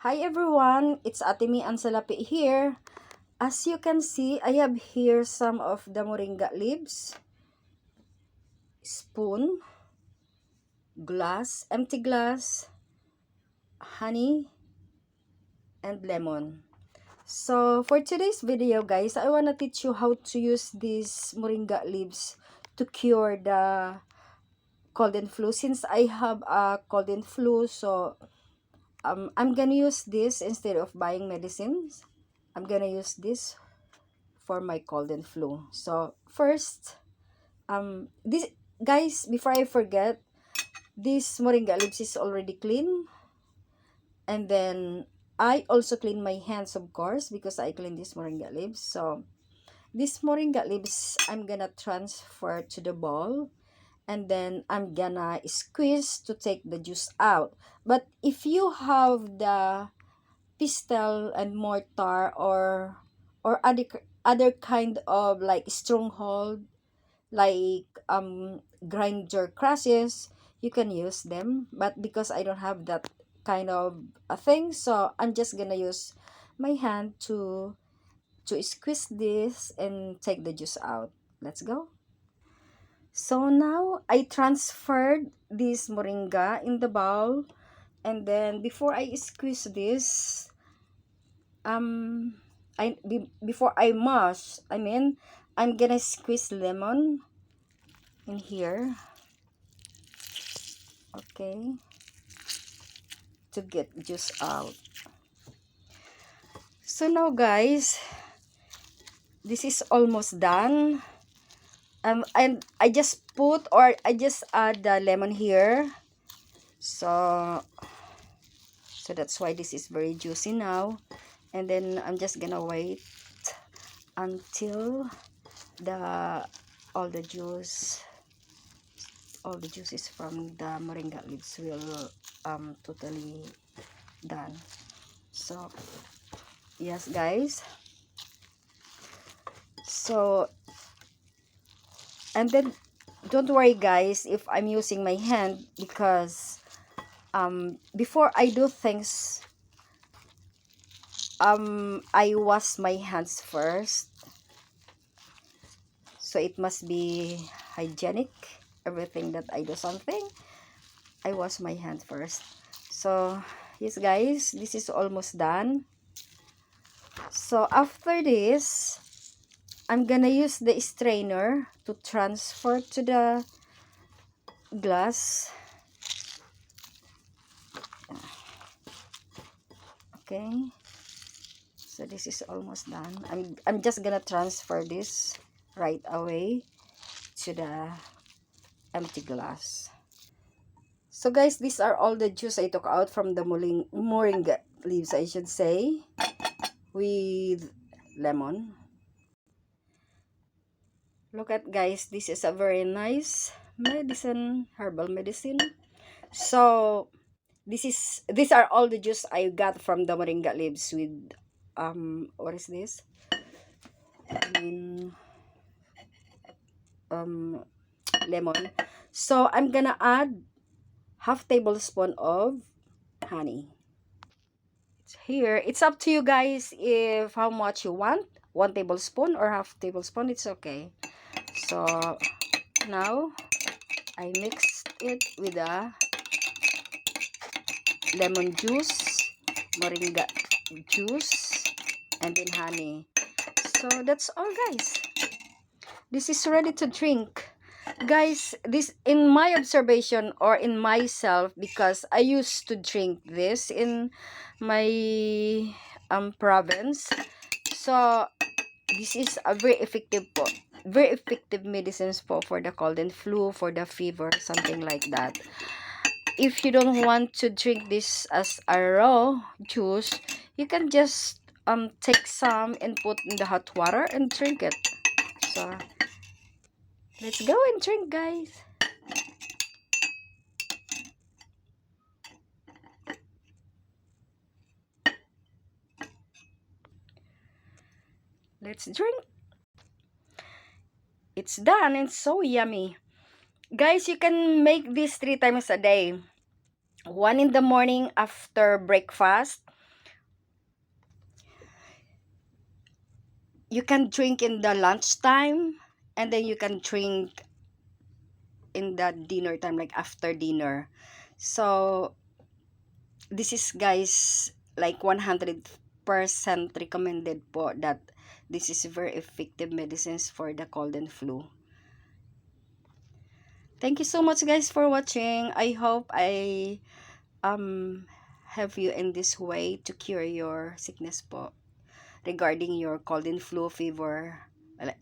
Hi everyone, it's Ate Mi Ansalapi here. As you can see, I have here some of the moringa leaves, spoon, glass, empty glass, honey, and lemon. So for today's video guys, I want to teach you how to use these moringa leaves to cure the cold and flu. Since I have a cold and flu, so I'm gonna use this instead of buying medicines. I'm gonna use this for my cold and flu. So first, this guys, before I forget, this moringa leaves is already clean, and then I also clean my hands, of course, because I clean this moringa leaves. So this moringa leaves I'm gonna transfer to the bowl, and then I'm gonna squeeze to take the juice out. But if you have the pestle and mortar, or other kind of like stronghold, like grinder crushes, you can use them. But because I don't have that kind of a thing, so I'm just gonna use my hand to squeeze this and take the juice out. Let's go. So now I transferred this moringa in the bowl, and then before I squeeze this, before I mash, I'm gonna squeeze lemon in here, okay, to get juice out. So now guys, this is almost done. And I just add the lemon here. So that's why this is very juicy now. And then I'm just gonna wait until the all the juices from the moringa leaves will totally done. So yes guys, so and then don't worry guys if I'm using my hand, because before I do things, I wash my hands first, so it must be hygienic. Everything that I do something, I wash my hands first. So yes guys, this is almost done. So after this, I'm gonna use the strainer to transfer to the glass. Okay, so this is almost done. I'm just gonna transfer this right away to the empty glass. So guys, these are all the juice I took out from the moringa leaves, I should say, with lemon. Look at guys, this is a very nice medicine, herbal medicine. So these are all the juice I got from the moringa leaves with what is this? Lemon. So I'm gonna add half tablespoon of honey. It's here. It's up to you guys if how much you want. 1 tablespoon or half tablespoon, it's okay. So now I mixed it with a lemon juice, moringa juice, and then honey. So that's all guys. This is ready to drink. Guys, this in my observation or in myself, because I used to drink this in my province. So this is a very effective medicines for the cold and flu, for the fever, something like that. If you don't want to drink this as a raw juice, you can just take some and put in the hot water and drink it. So let's go and drink guys. Let's drink. It's done and so yummy. Guys, you can make this 3 times a day. One in the morning after breakfast, you can drink in the lunchtime, and then you can drink in the dinner time, like after dinner. So this is, guys, like 100% recommended po that this is very effective medicines for the cold and flu. Thank you so much, guys, for watching. I hope I have you in this way to cure your sickness po, regarding your cold and flu, fever,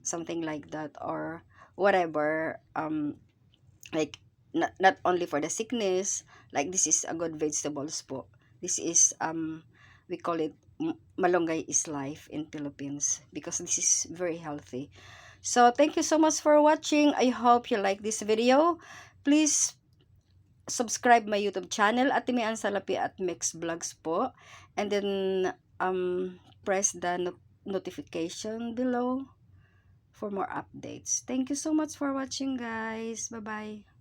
something like that, or whatever. Like, not only for the sickness, like this is a good vegetables po. This is we call it malunggay is life in Philippines, because this is very healthy. So thank you so much for watching. I hope you like this video. Please subscribe my YouTube channel at Timian Salapi at Mix Vlogs po, and then press the notification below for more updates. Thank you so much for watching, guys. Bye bye.